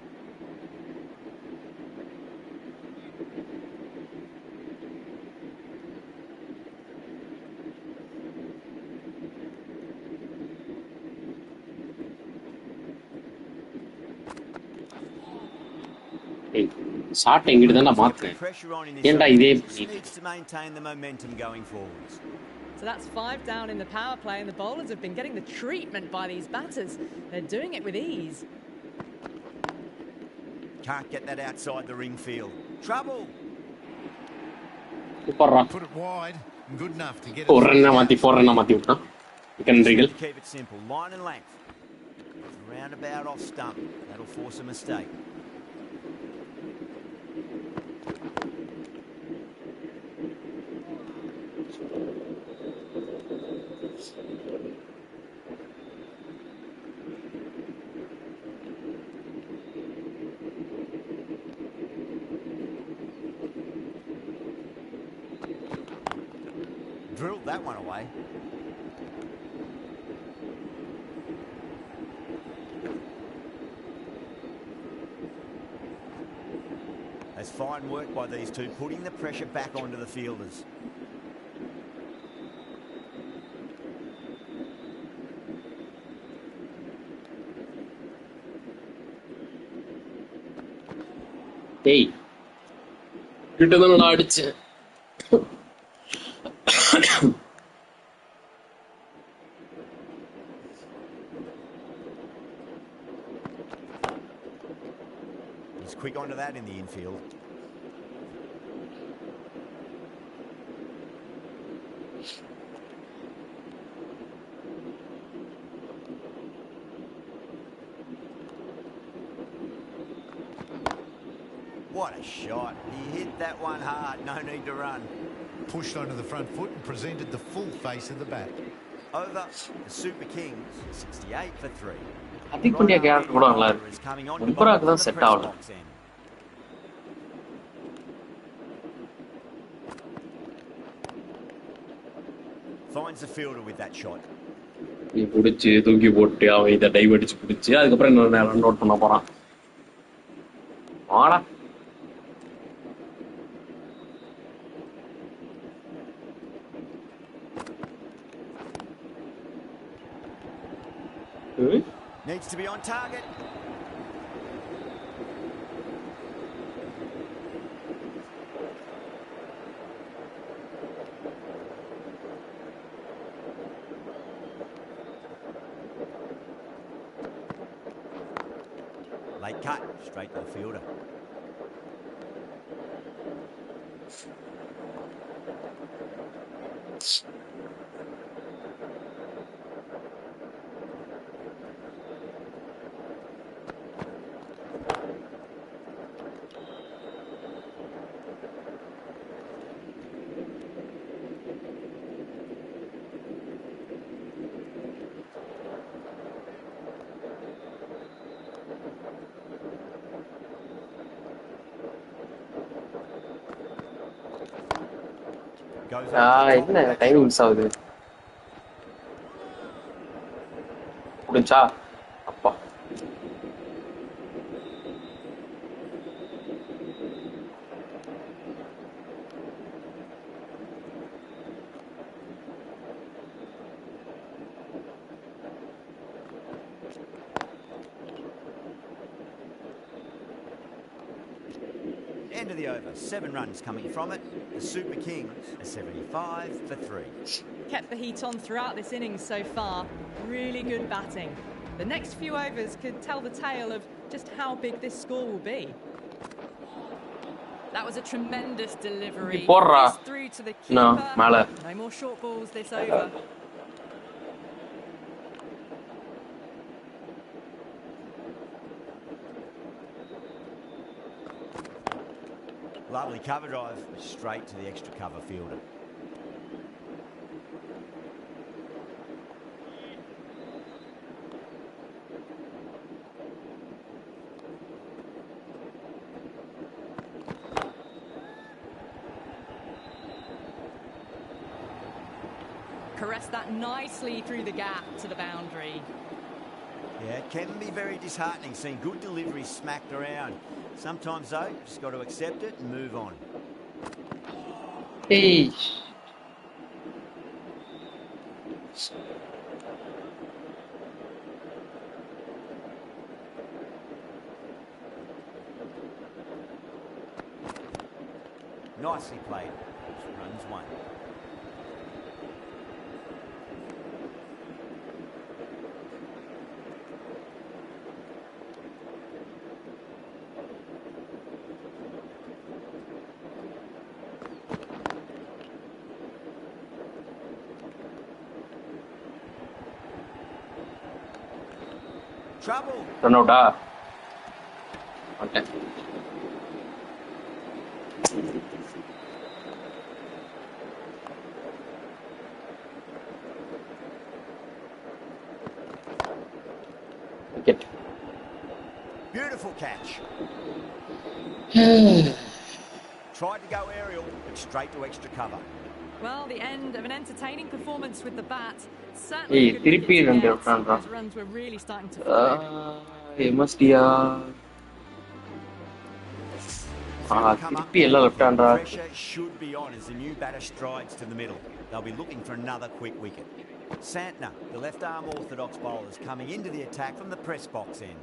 Shot எங்கிட்டு தான் மாத்துறேன் ஏன்டா இதே needs to maintain the momentum going forwards. So that's 5 down in the power play, and the bowlers have been getting the treatment by these batters. They're doing it with ease. Can't get that outside the ring field. Trouble. Put it wide and good enough to get it. 4 run மாத்தி விட்டான் கண்ட்ரிகள். Keep it simple, line and length. Roundabout off stump. That'll force a mistake. Drilled that one away. That's fine work by these two, putting the pressure back onto the fielders. Hey, கிட்டதான் அடிச்சேன். He's quick onto that in the infield. What a shot. He hit that one hard. No need to run. Pushed onto the front foot and presented the full face of the bat. Over the Super Kings, 68 for 3. Atiq Pandya character கூட நல்லா இருக்கு. பும்ராக்கு தான் set ஆகல. Finds the fielder with that shot. நீ புடிச்சு தூக்கி போட்டு அவன் இதை டைவ் அடிச்சு புடிச்சு அதுக்கப்புறம் இன்னொரு ரன் அவுட் பண்ண போறான். வாடா. Needs to be on target. Great cut, straight to the fielder. Goes over the top என்ன of that timing shot. Miss ஆகுது முடிஞ்சா அப்பா End of the over. 7 runs coming from it. The Super Kings are 75 for 3. Kept the heat on throughout this innings so far. Really good batting. The next few overs could tell the tale of just how big this score will be. That was a tremendous delivery. Porra. This through to the keeper. No, mala. No more short balls this over. Lovely cover drive, straight to the extra cover fielder. Caressed that nicely through the gap to the boundary. Yeah, it can be very disheartening seeing good deliveries smacked around. Sometimes, though, just got to accept it and move on. Hey. Nicely played. Runs 1. Trouble. Run out ah. Okay. Wicket. Beautiful catch. Tried to go aerial, but straight to extra cover. Well, the end of an entertaining performance with the bat. Hey, Certainly a good wicket திருப்பி to ரெண்டு get. விட்டான்டா. Those runs were really starting to flow. எம்எஸ்டியா திருப்பி எல்லாம் விட்டான்டா. Pressure should be on as the new batter strides to the middle. They'll be looking for another quick wicket. Santner, the left-arm orthodox bowler, is coming into the attack from the press box end.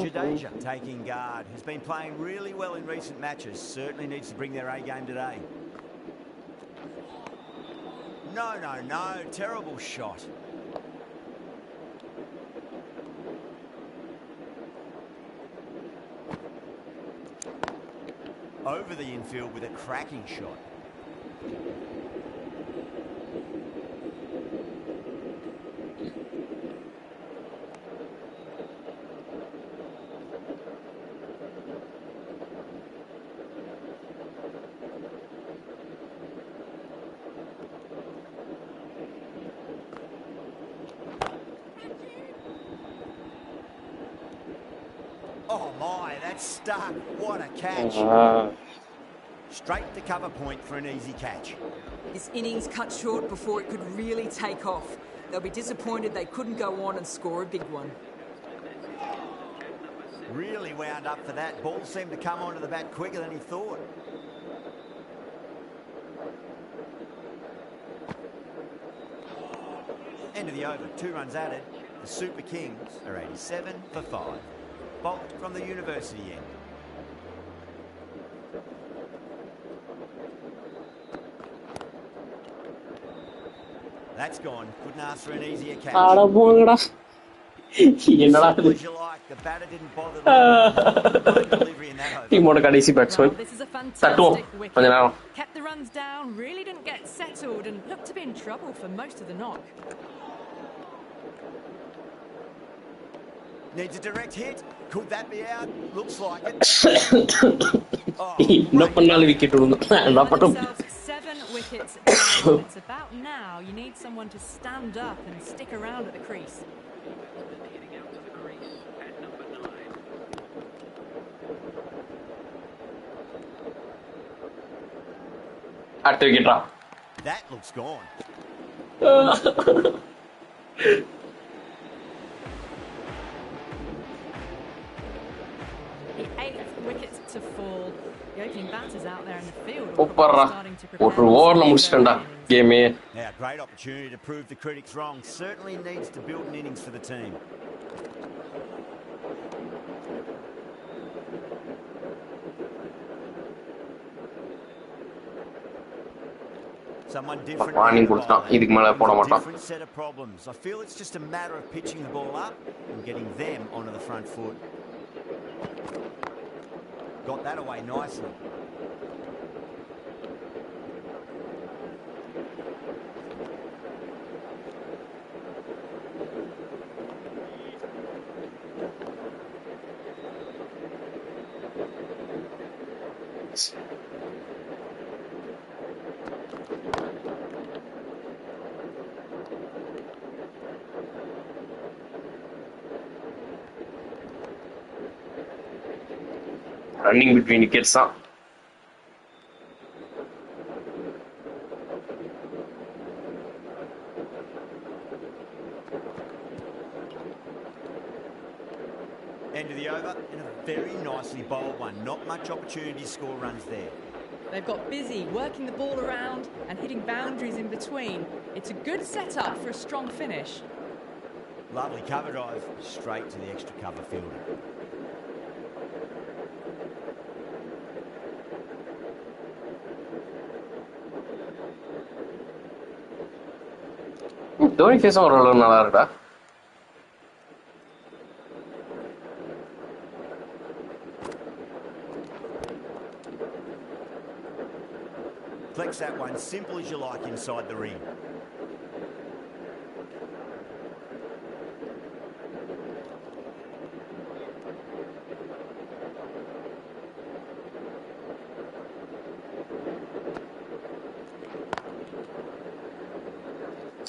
Jadeja taking guard, has been playing really well in recent matches, certainly needs to bring their A game today. No, terrible shot. Over the infield with a cracking shot. Oh my, that's stuck. What a catch. Straight to cover point for an easy catch. This innings cut short before it could really take off. They'll be disappointed they couldn't go on and score a big one. Really wound up for that. Ball seemed to come onto the bat quicker than he thought. End of the over, 2 runs added. The Super Kings are 87 for 5. Bolt from the university end. That that's gone. Couldn't ask for an easier catch. ആടാ പോങ്ങടാ എന്നടാ Simple as you like. The batter didn't bother looking. Great delivery in that over. ടീമോടെ കടീസി batsman Well, this is a തട്ടുവോ fantastic wicket. പറഞ്ഞാണോ Kept the runs down, really didn't get settled, and looked to be in trouble for most of the knock. Needs a direct hit. Could that be out? Looks like it. ഇന്ന പണ്ടാളി wicket ഇടുന്നു എന്നാ പട്ടും Themselves 7 wickets down. It's about now. You need someone to stand up and stick around at the crease. അടുത്ത വിക്കറ്റാ That looks gone. The 8th wicket to fall. The opening batters out there in the field are സൂപ്പറാ starting to prepare ഒരു ഓവറിൽ മുടിച്ചിട്ടുണ്ടാ ഗെയിമേ Now, great opportunity to prove the critics wrong. Certainly needs to build an innings for the team. Someone different. warning கொடுத்தான் இதுக்கு மேல போட மாட்டான் Different set of problems. I feel it's just a matter of pitching the ball up and getting them onto the front foot. Got that away nicely. running between wickets தான் End of the over and a very nicely bowled one. Not much opportunity to score runs there. They've got busy working the ball around and hitting boundaries in between. It's a good setup for a strong finish. Lovely cover drive straight to the extra cover fielder. Dhoni ஃபேஸும் ஓரளவு நல்லா இருக்கா Flex that one simple as you like inside the ring.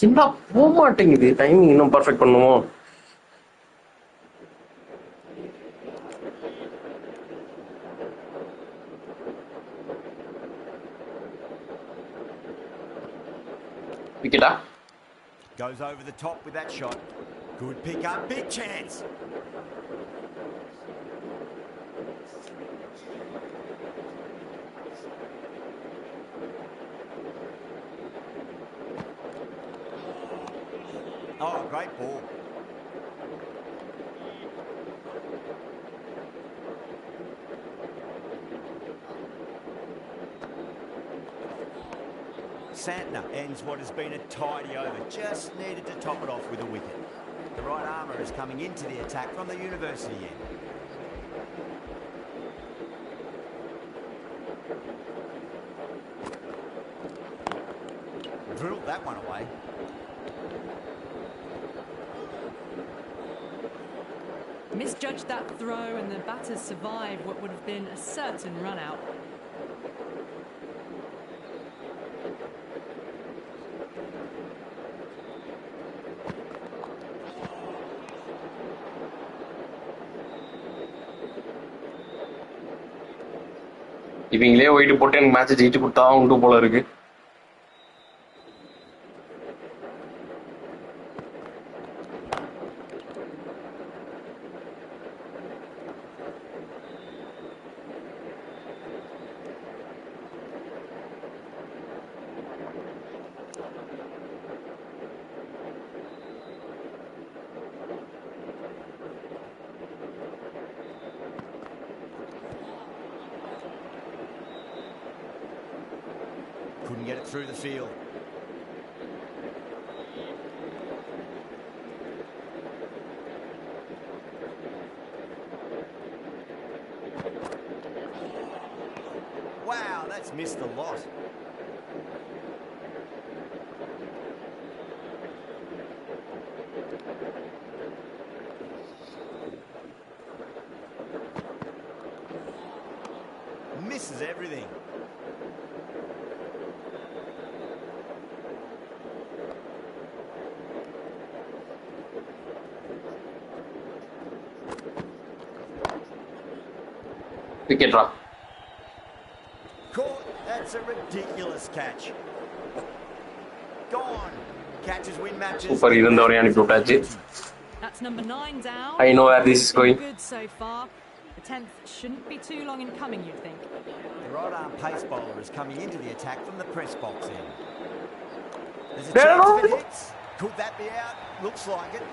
என்ன போக மாட்டேங்குது timing இன்னும் perfect பண்ணுவோம் விக்கெட்டா Goes over the top with that shot. Good pick up, big chance. Oh, great ball. Santner ends what has been a tidy over. Just needed to top it off with a wicket. The right armour is coming into the attack from the university end. Drilled that one away. Misjudged that throw and the batters survived what would have been a certain run out. இவங்களே white போட்டு எனக்கு மேட்சை ஜெயிச்சு கொடுத்தா உண்டு போல இருக்கு Couldn't get it through the field. that's missed a lot. Misses everything. Wicket drop. Caught. That's a ridiculous catch. Gone. Catches win matches. Super. Even though I That's number 9 down. I know where this is going. Good so far. The 10th shouldn't be too long in coming, you'd think. The right-arm pace bowler is coming into the attack from the press box end. There's a No, chance no. for hits. Could that be out? Looks like it.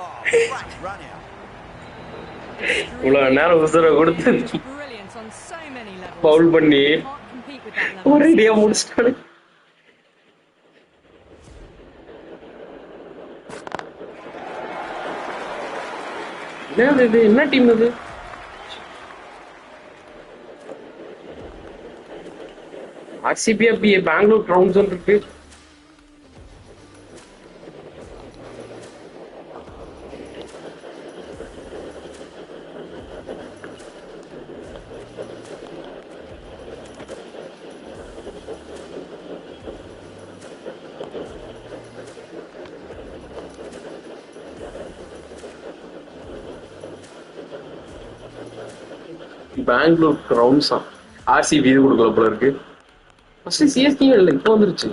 Oh, great run out. இவ்வளவு நேரம் உசுர கொடுத்து Brilliant on so many levels. Pavul பண்ணி Can't compete with that level. ஒரேடியா முடிச்சிட்டாரு. இது என்ன team இது? ஆர்சிபி பெங்களூர் கிரவுண்ட்ஸ் இருக்கு. பெங்களூர் கிரவுண்ட்ஸா ஆர்சிபி இது கொடுக்கல போல இருக்கு. ஃபர்ஸ்ட் சிஎஸ்கே இல்ல, இப்போ வந்துருச்சு.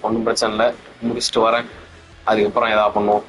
ஒன்றும் பிரச்சனை இல்லை, முடிச்சுட்டு வரேன். அதுக்கப்புறம் எதா பண்ணுவோம்.